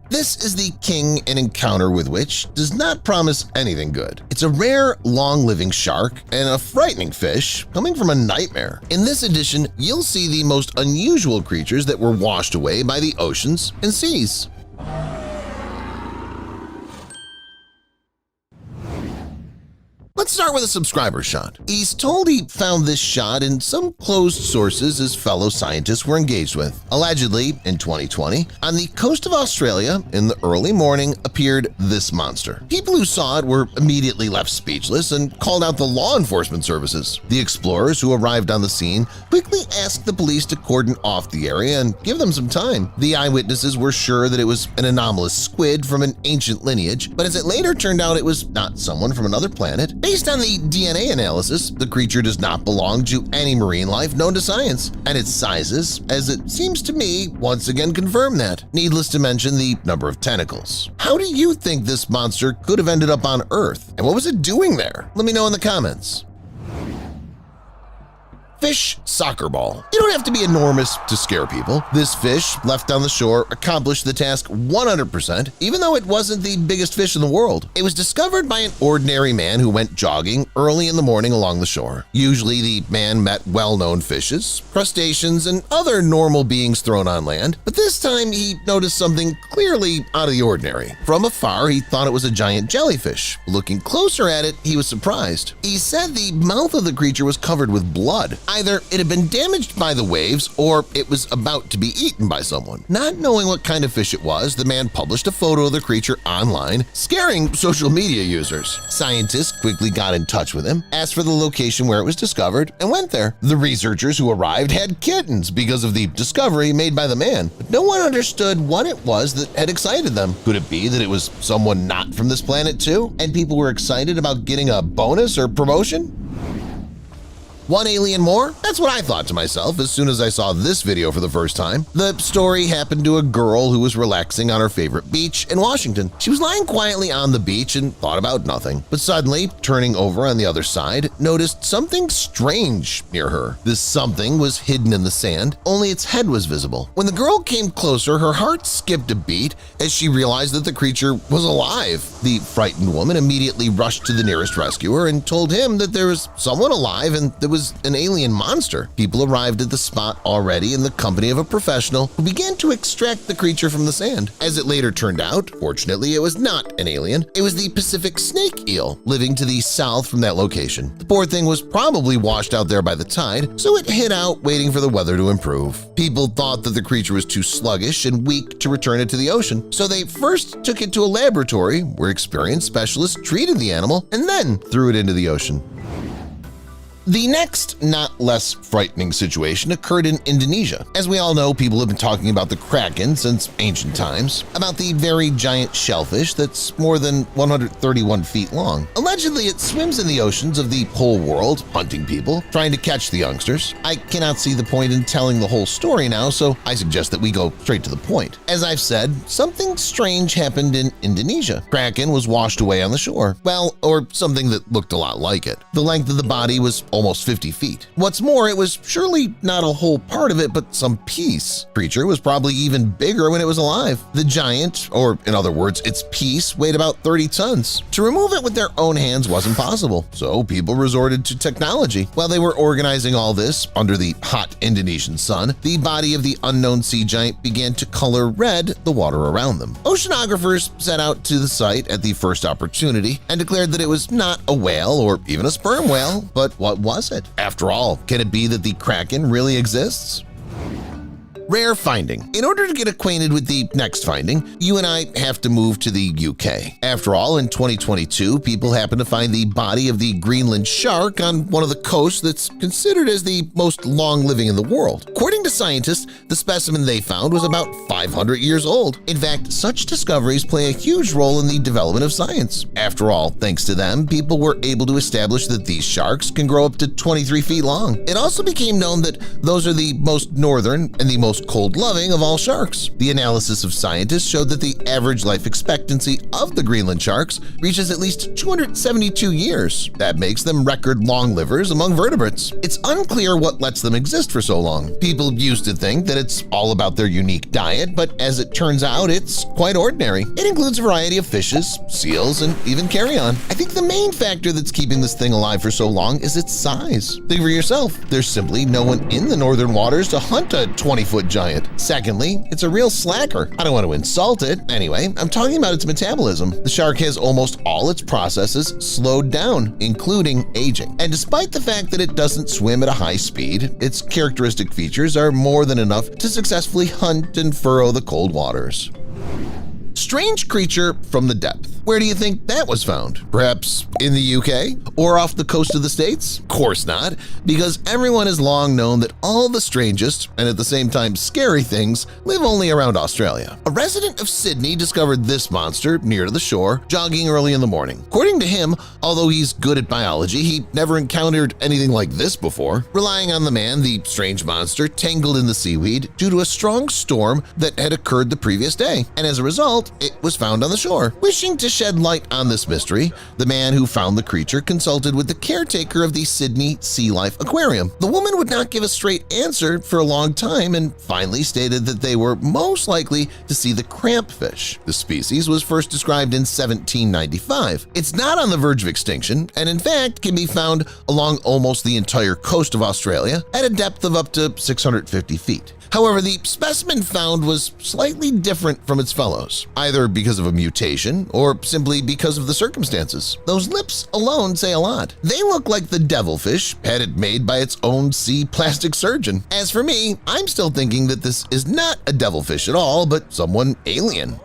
This is the king, an encounter with which does not promise anything good. It's a rare, long-living shark and a frightening fish coming from a nightmare. In this edition, you'll see the most unusual creatures that were washed away by the oceans and seas. Let's start with a subscriber shot. He's told he found this shot in some closed sources his fellow scientists were engaged with. Allegedly, in 2020, on the coast of Australia, in the early morning, appeared this monster. People who saw it were immediately left speechless and called out the law enforcement services. The explorers who arrived on the scene quickly asked the police to cordon off the area and give them some time. The eyewitnesses were sure that it was an anomalous squid from an ancient lineage, but as it later turned out it was not someone from another planet. Based on the DNA analysis, the creature does not belong to any marine life known to science, and its sizes, as it seems to me, once again confirm that. Needless to mention the number of tentacles. How do you think this monster could have ended up on Earth, and what was it doing there? Let me know in the comments. Fish soccer ball. You don't have to be enormous to scare people. This fish, left on the shore, accomplished the task 100%, even though it wasn't the biggest fish in the world. It was discovered by an ordinary man who went jogging early in the morning along the shore. Usually the man met well-known fishes, crustaceans, and other normal beings thrown on land, but this time he noticed something clearly out of the ordinary. From afar, he thought it was a giant jellyfish. Looking closer at it, he was surprised. He said the mouth of the creature was covered with blood. Either it had been damaged by the waves or it was about to be eaten by someone. Not knowing what kind of fish it was, the man published a photo of the creature online, scaring social media users. Scientists quickly got in touch with him, asked for the location where it was discovered, and went there. The researchers who arrived had kittens because of the discovery made by the man, but no one understood what it was that had excited them. Could it be that it was someone not from this planet too, and people were excited about getting a bonus or promotion? One alien more? That's what I thought to myself as soon as I saw this video for the first time. The story happened to a girl who was relaxing on her favorite beach in Washington. She was lying quietly on the beach and thought about nothing, but suddenly, turning over on the other side, noticed something strange near her. This something was hidden in the sand, only its head was visible. When the girl came closer, her heart skipped a beat as she realized that the creature was alive. The frightened woman immediately rushed to the nearest rescuer and told him that there was someone alive and there was an alien monster. People arrived at the spot already in the company of a professional who began to extract the creature from the sand. As it later turned out, fortunately it was not an alien. It was the Pacific snake eel living to the south from that location. The poor thing was probably washed out there by the tide, so it hid out waiting for the weather to improve. People thought that the creature was too sluggish and weak to return it to the ocean, so they first took it to a laboratory where experienced specialists treated the animal and then threw it into the ocean. The next, not less frightening situation occurred in Indonesia. As we all know, people have been talking about the kraken since ancient times, about the very giant shellfish that's more than 131 feet long. Allegedly, it swims in the oceans of the whole world, hunting people, trying to catch the youngsters. I cannot see the point in telling the whole story now, so I suggest that we go straight to the point. As I've said, something strange happened in Indonesia. Kraken was washed away on the shore. Well, or something that looked a lot like it. The length of the body was almost 50 feet. What's more, it was surely not a whole part of it, but some piece. Creature was probably even bigger when it was alive. The giant, or in other words, its piece, weighed about 30 tons. To remove it with their own hands wasn't possible, so people resorted to technology. While they were organizing all this under the hot Indonesian sun, the body of the unknown sea giant began to color red the water around them. Oceanographers set out to the site at the first opportunity and declared that it was not a whale or even a sperm whale, but what was it? After all, can it be that the kraken really exists? Rare finding. In order to get acquainted with the next finding, you and I have to move to the UK. After all, in 2022, people happened to find the body of the Greenland shark on one of the coasts that's considered as the most long-living in the world. According to scientists, the specimen they found was about 500 years old. In fact, such discoveries play a huge role in the development of science. After all, thanks to them, people were able to establish that these sharks can grow up to 23 feet long. It also became known that those are the most northern and the most most cold-loving of all sharks. The analysis of scientists showed that the average life expectancy of the Greenland sharks reaches at least 272 years. That makes them record long livers among vertebrates. It's unclear what lets them exist for so long. People used to think that it's all about their unique diet, but as it turns out, it's quite ordinary. It includes a variety of fishes, seals, and even carrion. I think the main factor that's keeping this thing alive for so long is its size. Think for yourself, there's simply no one in the northern waters to hunt a 20-foot giant. Secondly, it's a real slacker. I don't want to insult it. Anyway, I'm talking about its metabolism. The shark has almost all its processes slowed down, including aging. And despite the fact that it doesn't swim at a high speed, its characteristic features are more than enough to successfully hunt and furrow the cold waters. Strange creature from the depth. Where do you think that was found? Perhaps in the UK? Or off the coast of the States? Of course not, because everyone has long known that all the strangest, and at the same time scary things, live only around Australia. A resident of Sydney discovered this monster near to the shore, jogging early in the morning. According to him, although he's good at biology, he never encountered anything like this before. Relying on the man, the strange monster tangled in the seaweed due to a strong storm that had occurred the previous day, and as a result, it was found on the shore. Wishing to shed light on this mystery, the man who found the creature consulted with the caretaker of the Sydney Sea Life Aquarium. The woman would not give a straight answer for a long time and finally stated that they were most likely to see the crampfish. The species was first described in 1795. It's not on the verge of extinction and in fact can be found along almost the entire coast of Australia at a depth of up to 650 feet. However, the specimen found was slightly different from its fellows, either because of a mutation or simply because of the circumstances. Those lips alone say a lot. They look like the devilfish had it made by its own sea plastic surgeon. As for me, I'm still thinking that this is not a devilfish at all, but someone alien.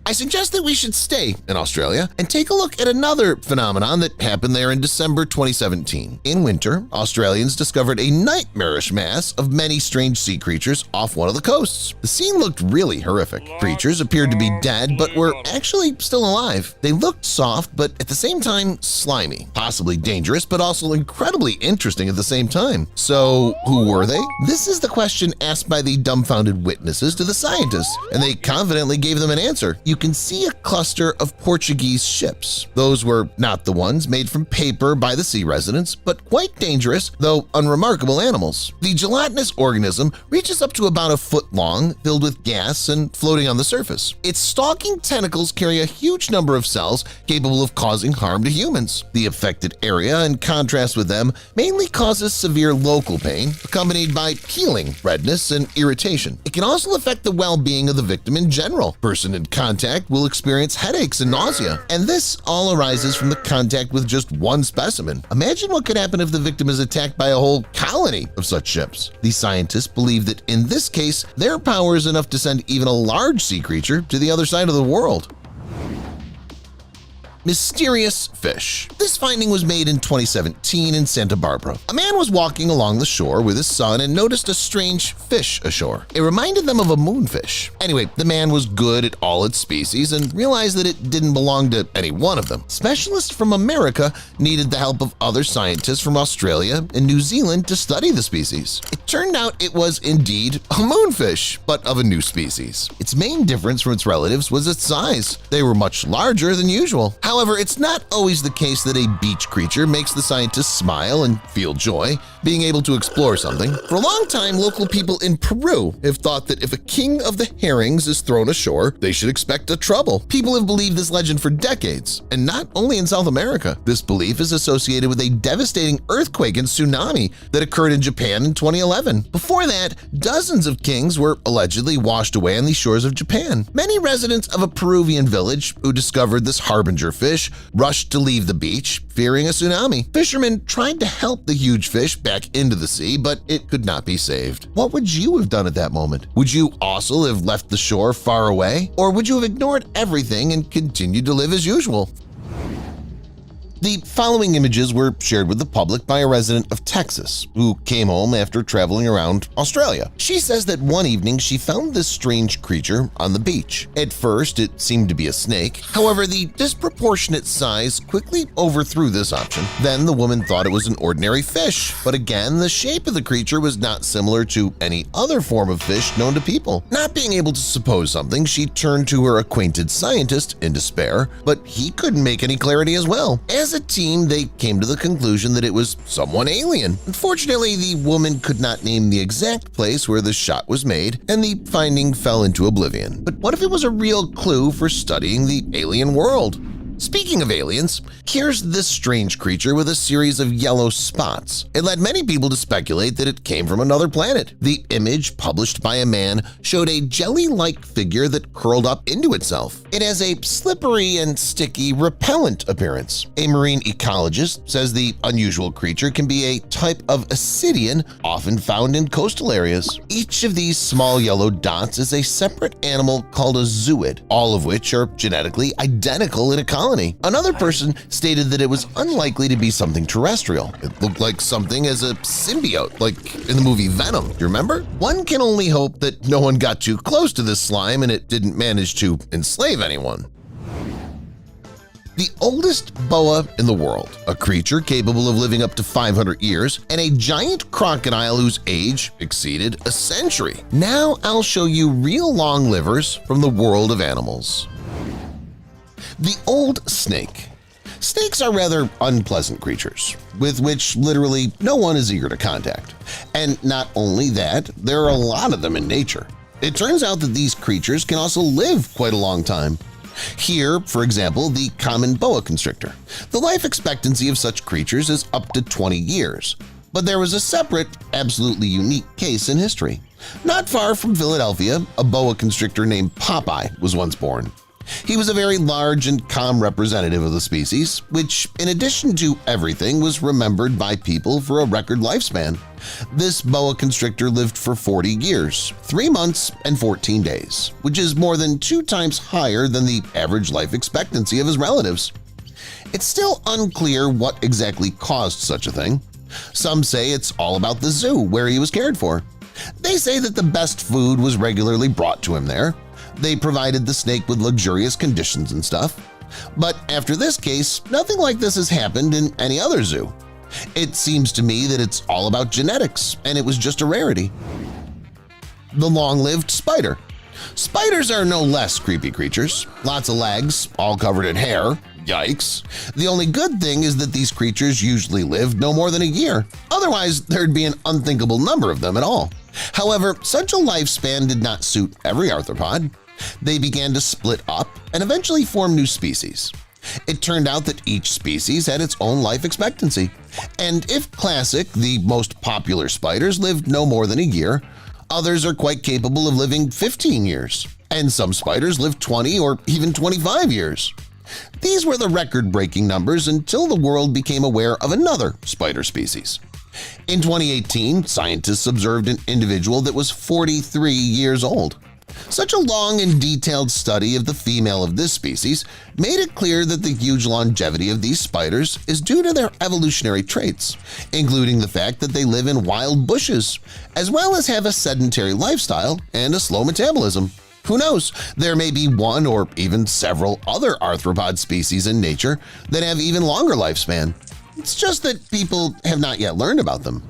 I suggest that we should stay in Australia and take a look at another phenomenon that happened there in December 2017. In winter, Australians discovered a nightmarish mass of many strange sea creatures off one of the coasts. The scene looked really horrific. Creatures appeared to be dead but were actually still alive. They looked soft but at the same time slimy, possibly dangerous but also incredibly interesting at the same time. So who were they? This is the question asked by the dumbfounded witnesses to the scientists, and they confidently gave them an answer. You can see a cluster of Portuguese ships. Those were not the ones made from paper by the sea residents, but quite dangerous, though unremarkable animals. The gelatinous organism reaches up to about a foot long, filled with gas and floating on the surface. Its stalking tentacles carry a huge number of cells capable of causing harm to humans. The affected area, in contrast with them, mainly causes severe local pain, accompanied by healing, redness, and irritation. It can also affect the well-being of the victim in general. Person in contact will experience headaches and nausea, and this all arises from the contact with just one specimen. Imagine what could happen if the victim is attacked by a whole colony of such ships. The scientists believe that in this case, their power is enough to send even a large sea creature to the other side of the world. Mysterious fish. This finding was made in 2017 in Santa Barbara. A man was walking along the shore with his son and noticed a strange fish ashore. It reminded them of a moonfish. Anyway, the man was good at all its species and realized that it didn't belong to any one of them. Specialists from America needed the help of other scientists from Australia and New Zealand to study the species. It turned out it was indeed a moonfish, but of a new species. Its main difference from its relatives was its size. They were much larger than usual. However, it's not always the case that a beach creature makes the scientists smile and feel joy, being able to explore something. For a long time, local people in Peru have thought that if a king of the herrings is thrown ashore, they should expect a trouble. People have believed this legend for decades, and not only in South America. This belief is associated with a devastating earthquake and tsunami that occurred in Japan in 2011. Before that, dozens of kings were allegedly washed away on the shores of Japan. Many residents of a Peruvian village who discovered this harbinger fish rushed to leave the beach, fearing a tsunami. Fishermen tried to help the huge fish back into the sea, but it could not be saved. What would you have done at that moment? Would you also have left the shore far away? Or would you have ignored everything and continued to live as usual? The following images were shared with the public by a resident of Texas who came home after traveling around Australia. She says that one evening she found this strange creature on the beach. At first, it seemed to be a snake. However, the disproportionate size quickly overthrew this option. Then the woman thought it was an ordinary fish, but again, the shape of the creature was not similar to any other form of fish known to people. Not being able to suppose something, she turned to her acquainted scientist in despair, but he couldn't make any clarity as well. As a team, they came to the conclusion that it was someone alien. Unfortunately, the woman could not name the exact place where the shot was made, and the finding fell into oblivion. But what if it was a real clue for studying the alien world? Speaking of aliens, here's this strange creature with a series of yellow spots. It led many people to speculate that it came from another planet. The image published by a man showed a jelly-like figure that curled up into itself. It has a slippery and sticky, repellent appearance. A marine ecologist says the unusual creature can be a type of ascidian often found in coastal areas. Each of these small yellow dots is a separate animal called a zooid, all of which are genetically identical in ecology. Another person stated that it was unlikely to be something terrestrial. It looked like something as a symbiote, like in the movie Venom, you remember? One can only hope that no one got too close to this slime and it didn't manage to enslave anyone. The oldest boa in the world, a creature capable of living up to 500 years, and a giant crocodile whose age exceeded a century. Now I'll show you real long livers from the world of animals. The old snake. Snakes are rather unpleasant creatures, with which literally no one is eager to contact. And not only that, there are a lot of them in nature. It turns out that these creatures can also live quite a long time. Here, for example, the common boa constrictor. The life expectancy of such creatures is up to 20 years. But there was a separate, absolutely unique case in history. Not far from Philadelphia, a boa constrictor named Popeye was once born. He was a very large and calm representative of the species, which, in addition to everything, was remembered by people for a record lifespan. This boa constrictor lived for 40 years, 3 months and 14 days, which is more than 2 times higher than the average life expectancy of his relatives. It's still unclear what exactly caused such a thing. Some say it's all about the zoo where he was cared for. They say that the best food was regularly brought to him there. They provided the snake with luxurious conditions and stuff. But after this case, nothing like this has happened in any other zoo. It seems to me that it's all about genetics, and it was just a rarity. The long-lived spider. Spiders are no less creepy creatures. Lots of legs, all covered in hair. Yikes. The only good thing is that these creatures usually live no more than a year. Otherwise, there'd be an unthinkable number of them at all. However, such a lifespan did not suit every arthropod. They began to split up and eventually form new species. It turned out that each species had its own life expectancy. And if classic, the most popular spiders lived no more than a year, others are quite capable of living 15 years. And some spiders live 20 or even 25 years. These were the record-breaking numbers until the world became aware of another spider species. In 2018, scientists observed an individual that was 43 years old. Such a long and detailed study of the female of this species made it clear that the huge longevity of these spiders is due to their evolutionary traits, including the fact that they live in wild bushes, as well as have a sedentary lifestyle and a slow metabolism. Who knows, there may be one or even several other arthropod species in nature that have even longer lifespan. It's just that people have not yet learned about them.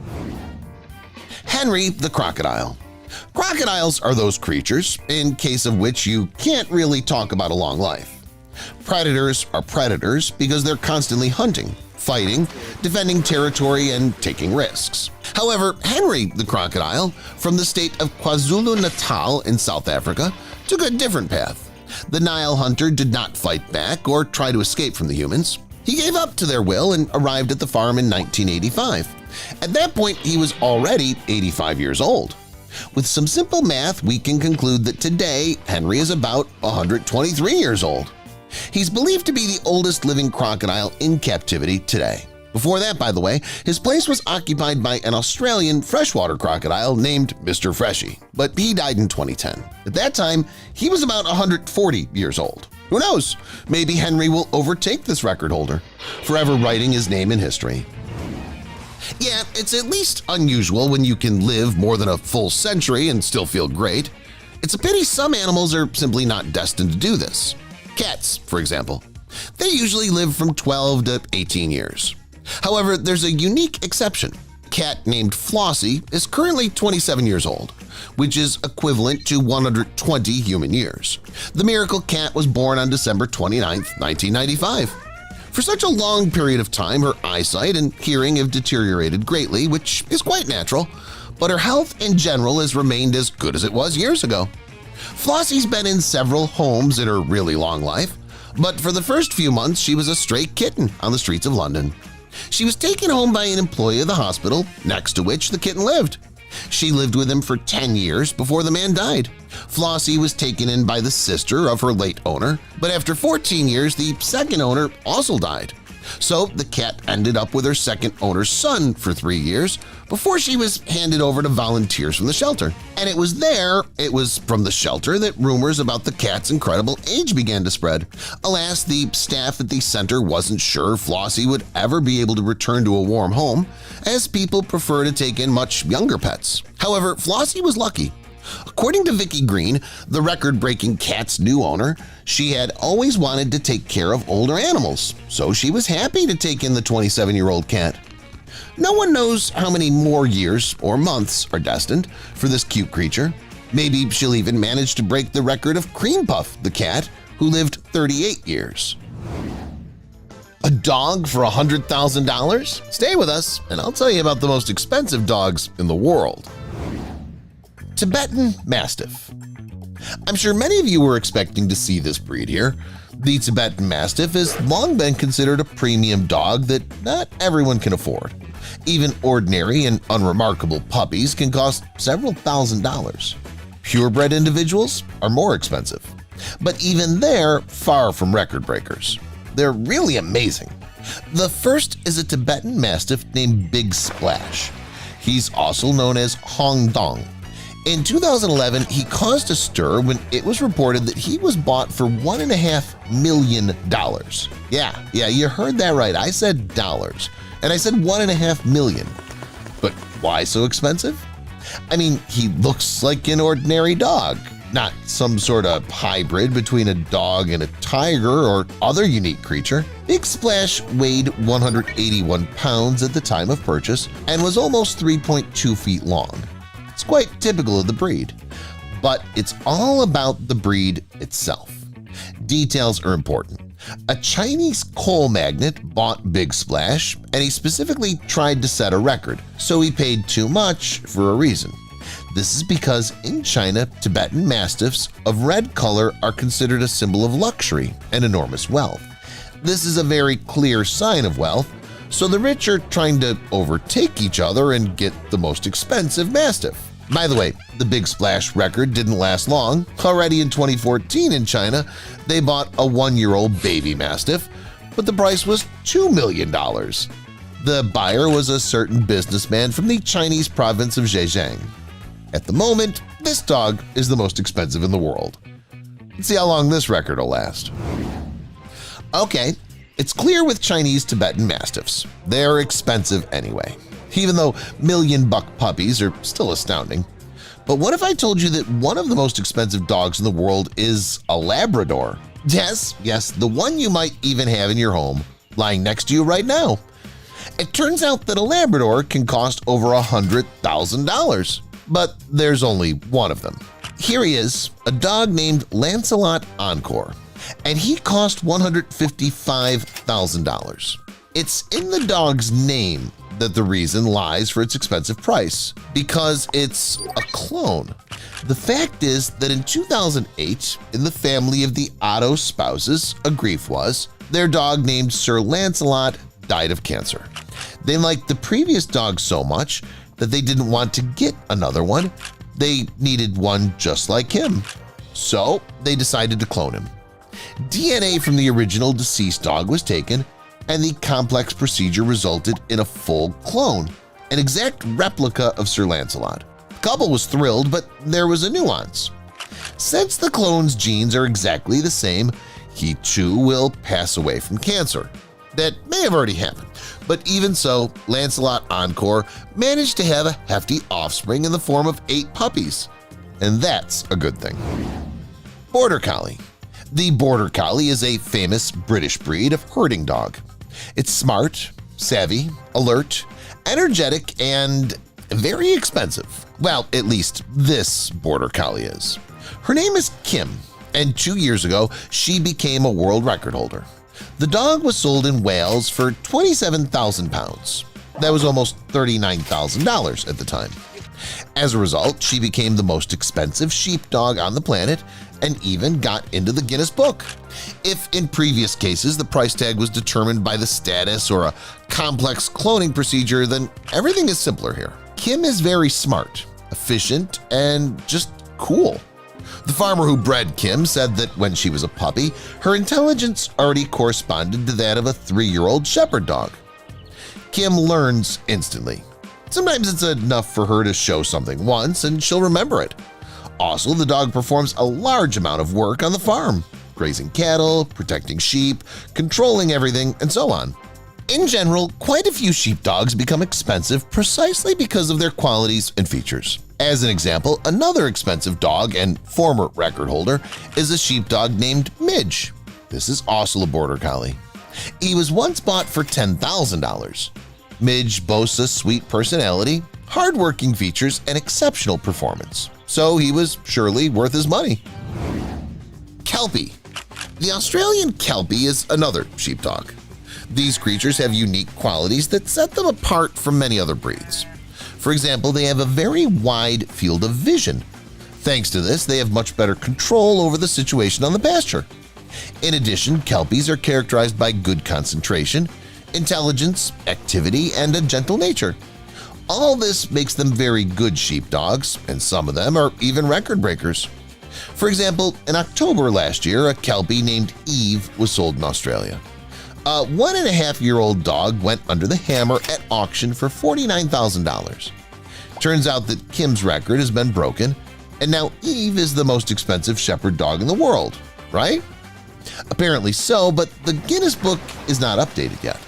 Henry the crocodile. Crocodiles are those creatures, in case of which you can't really talk about a long life. Predators are predators because they're constantly hunting, fighting, defending territory, and taking risks. However, Henry the crocodile, from the state of KwaZulu-Natal in South Africa, took a different path. The Nile hunter did not fight back or try to escape from the humans. He gave up to their will and arrived at the farm in 1985. At that point, he was already 85 years old. With some simple math, we can conclude that today Henry is about 123 years old. He's believed to be the oldest living crocodile in captivity today. Before that, by the way, his place was occupied by an Australian freshwater crocodile named Mr. Freshie, but he died in 2010. At that time, he was about 140 years old. Who knows? Maybe Henry will overtake this record holder, forever writing his name in history. Yeah, it's at least unusual when you can live more than a full century and still feel great. It's a pity some animals are simply not destined to do this. Cats, for example. They usually live from 12 to 18 years. However, there's a unique exception. A cat named Flossie is currently 27 years old, which is equivalent to 120 human years. The miracle cat was born on December 29, 1995. For such a long period of time, her eyesight and hearing have deteriorated greatly, which is quite natural, but her health in general has remained as good as it was years ago. Flossie's been in several homes in her really long life, but for the first few months she was a stray kitten on the streets of London. She was taken home by an employee of the hospital next to which the kitten lived. She lived with him for 10 years before the man died. Flossie was taken in by the sister of her late owner, but after 14 years the second owner also died. So the cat ended up with her second owner's son for 3 years before she was handed over to volunteers from the shelter. And it was from the shelter that rumors about the cat's incredible age began to spread. Alas, the staff at the center wasn't sure Flossie would ever be able to return to a warm home, as people prefer to take in much younger pets. However, Flossie was lucky. According to Vicky Green, the record-breaking cat's new owner, she had always wanted to take care of older animals, so she was happy to take in the 27-year-old cat. No one knows how many more years or months are destined for this cute creature. Maybe she'll even manage to break the record of Cream Puff, the cat, who lived 38 years. A dog for $100,000? Stay with us, and I'll tell you about the most expensive dogs in the world. Tibetan Mastiff. I'm sure many of you were expecting to see this breed here. The Tibetan Mastiff has long been considered a premium dog that not everyone can afford. Even ordinary and unremarkable puppies can cost several $1,000s. Purebred individuals are more expensive, but even they're far from record breakers. They're really amazing. The first is a Tibetan Mastiff named Big Splash. He's also known as Hong Dong. In 2011, he caused a stir when it was reported that he was bought for $1.5 million. Yeah, you heard that right. I said dollars, and I said $1.5 million. But why so expensive? I mean, he looks like an ordinary dog, not some sort of hybrid between a dog and a tiger or other unique creature. Big Splash weighed 181 pounds at the time of purchase and was almost 3.2 feet long. It's quite typical of the breed, but it's all about the breed itself. Details are important. A Chinese coal magnate bought Big Splash, and he specifically tried to set a record, so he paid too much for a reason. This is because in China, Tibetan Mastiffs of red color are considered a symbol of luxury and enormous wealth. This is a very clear sign of wealth, so the rich are trying to overtake each other and get the most expensive Mastiff. By the way, the Big Splash record didn't last long. Already in 2014 in China, they bought a 1-year-old baby Mastiff, but the price was $2 million. The buyer was a certain businessman from the Chinese province of Zhejiang. At the moment, this dog is the most expensive in the world. Let's see how long this record will last. Okay, it's clear with Chinese Tibetan Mastiffs. They're expensive anyway, even though million-buck puppies are still astounding. But what if I told you that one of the most expensive dogs in the world is a Labrador? Yes, the one you might even have in your home, lying next to you right now. It turns out that a Labrador can cost over $100,000, but there's only one of them. Here he is, a dog named Lancelot Encore, and he cost $155,000. It's in the dog's name that the reason lies for its expensive price, because it's a clone. The fact is that in 2008, in the family of the Otto spouses, a grief was, their dog named Sir Lancelot died of cancer. They liked the previous dog so much that they didn't want to get another one. They needed one just like him. So they decided to clone him. DNA from the original deceased dog was taken, and the complex procedure resulted in a full clone, an exact replica of Sir Lancelot. The couple was thrilled, but there was a nuance. Since the clone's genes are exactly the same, he too will pass away from cancer. That may have already happened, but even so, Lancelot Encore managed to have a hefty offspring in the form of 8 puppies, and that's a good thing. Border Collie. The Border Collie is a famous British breed of herding dog. It's smart, savvy, alert, energetic, and very expensive. Well, at least this Border Collie is. Her name is Kim, and 2 years ago she became a world record holder. The dog was sold in Wales for £27,000. That was almost $39,000 at the time. As a result, she became the most expensive sheepdog on the planet and even got into the Guinness Book. If in previous cases the price tag was determined by the status or a complex cloning procedure, then everything is simpler here. Kim is very smart, efficient, and just cool. The farmer who bred Kim said that when she was a puppy, her intelligence already corresponded to that of a 3-year-old shepherd dog. Kim learns instantly. Sometimes it's enough for her to show something once and she'll remember it. Also, the dog performs a large amount of work on the farm, grazing cattle, protecting sheep, controlling everything, and so on. In general, quite a few sheepdogs become expensive precisely because of their qualities and features. As an example, another expensive dog and former record holder is a sheepdog named Midge. This is also a Border Collie. He was once bought for $10,000. Midge boasts a sweet personality, hard-working features, and exceptional performance, so he was surely worth his money. Kelpie. The Australian Kelpie is another sheepdog. These creatures have unique qualities that set them apart from many other breeds. For example, they have a very wide field of vision. Thanks to this, they have much better control over the situation on the pasture. In addition, Kelpies are characterized by good concentration, intelligence, activity, and a gentle nature. All this makes them very good sheepdogs, and some of them are even record breakers. For example, in October last year, a Kelpie named Eve was sold in Australia. A 1.5-year-old dog went under the hammer at auction for $49,000. Turns out that Kim's record has been broken, and now Eve is the most expensive shepherd dog in the world, right? Apparently so, but the Guinness Book is not updated yet.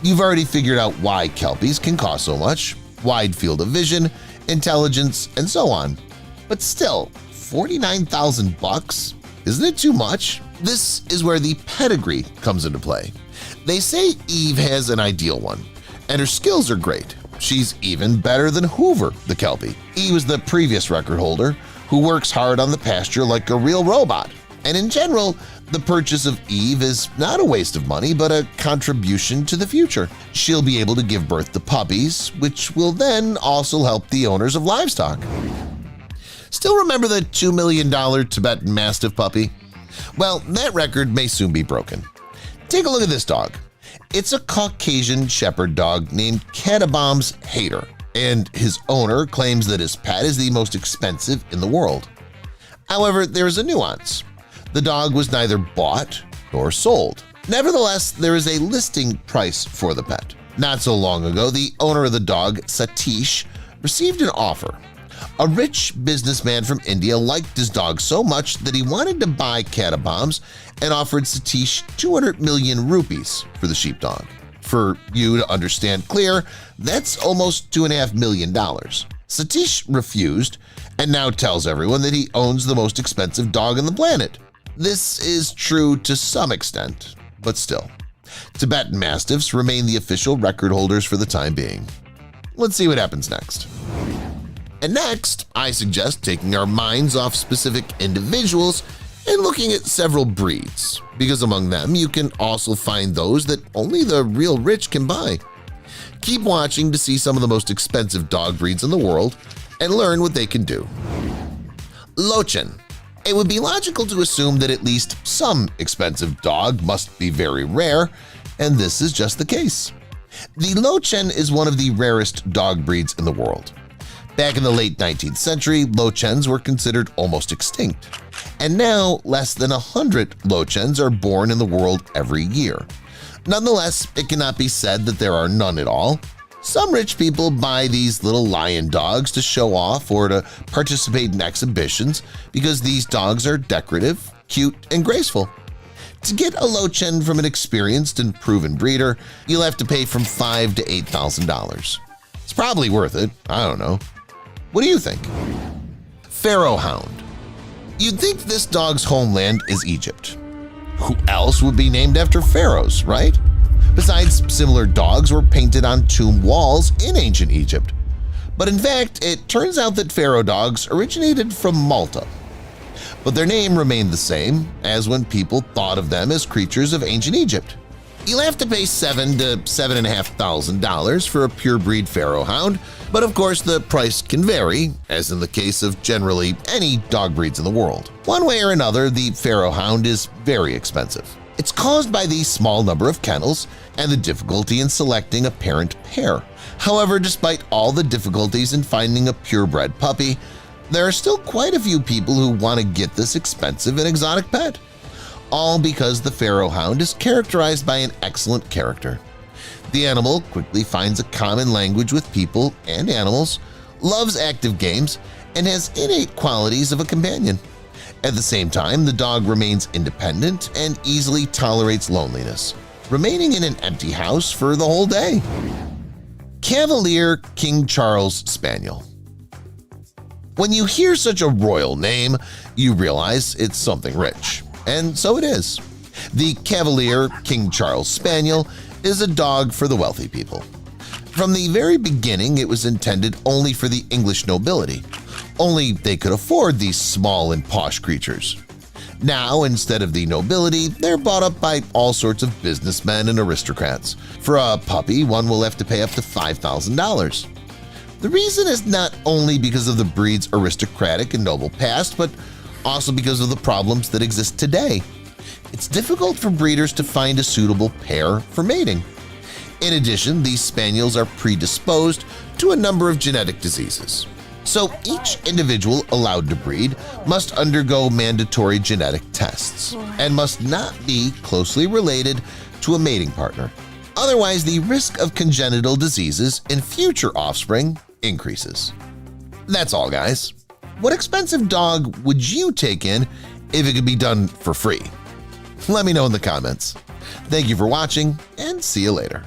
You've already figured out why Kelpies can cost so much: wide field of vision, intelligence, and so on. But still, $49,000? Isn't it too much? This is where the pedigree comes into play. They say Eve has an ideal one, and her skills are great. She's even better than Hoover, the Kelpie. He was the previous record holder who works hard on the pasture like a real robot. And in general, the purchase of Eve is not a waste of money, but a contribution to the future. She'll be able to give birth to puppies, which will then also help the owners of livestock. Still remember the $2 million Tibetan Mastiff puppy? Well, that record may soon be broken. Take a look at this dog. It's a Caucasian shepherd dog named Catabomb's Hater, and his owner claims that his pet is the most expensive in the world. However, there is a nuance. The dog was neither bought nor sold. Nevertheless, there is a listing price for the pet. Not so long ago, the owner of the dog, Satish, received an offer. A rich businessman from India liked his dog so much that he wanted to buy Catabombs and offered Satish 200 million rupees for the sheepdog. For you to understand clear, that's almost $2.5 million. Satish refused and now tells everyone that he owns the most expensive dog on the planet. This is true to some extent, but still. Tibetan Mastiffs remain the official record holders for the time being. Let's see what happens next. And next, I suggest taking our minds off specific individuals and looking at several breeds, because among them you can also find those that only the real rich can buy. Keep watching to see some of the most expensive dog breeds in the world and learn what they can do. Lochin. It would be logical to assume that at least some expensive dog must be very rare, and this is just the case. The Lochin is one of the rarest dog breeds in the world. Back in the late 19th century, Lochens were considered almost extinct, and now less than 100 Lochens are born in the world every year. Nonetheless, it cannot be said that there are none at all. Some rich people buy these little lion dogs to show off or to participate in exhibitions because these dogs are decorative, cute, and graceful. To get a Lochen from an experienced and proven breeder, you'll have to pay from $5,000 to $8,000. It's probably worth it, I don't know. What do you think? Pharaoh Hound. You'd think this dog's homeland is Egypt. Who else would be named after pharaohs, right? Besides, similar dogs were painted on tomb walls in ancient Egypt. But in fact, it turns out that pharaoh dogs originated from Malta. But their name remained the same as when people thought of them as creatures of ancient Egypt. You'll have to pay $7,000 to $7,500 for a pure-breed Pharaoh Hound, but of course the price can vary, as in the case of generally any dog breeds in the world. One way or another, the Pharaoh Hound is very expensive. It's caused by the small number of kennels and the difficulty in selecting a parent pair. However, despite all the difficulties in finding a purebred puppy, there are still quite a few people who want to get this expensive and exotic pet. All because the Pharaoh Hound is characterized by an excellent character. The animal quickly finds a common language with people and animals, loves active games, and has innate qualities of a companion. At the same time, the dog remains independent and easily tolerates loneliness, remaining in an empty house for the whole day. Cavalier King Charles Spaniel. When you hear such a royal name, you realize it's something rich. And so it is. The Cavalier King Charles Spaniel is a dog for the wealthy people. From the very beginning, it was intended only for the English nobility. Only they could afford these small and posh creatures. Now, instead of the nobility, they're bought up by all sorts of businessmen and aristocrats. For a puppy, one will have to pay up to $5,000. The reason is not only because of the breed's aristocratic and noble past, but also because of the problems that exist today. It's difficult for breeders to find a suitable pair for mating. In addition, these spaniels are predisposed to a number of genetic diseases. So each individual allowed to breed must undergo mandatory genetic tests and must not be closely related to a mating partner. Otherwise, the risk of congenital diseases in future offspring increases. That's all, guys. What expensive dog would you take in if it could be done for free? Let me know in the comments. Thank you for watching, and see you later.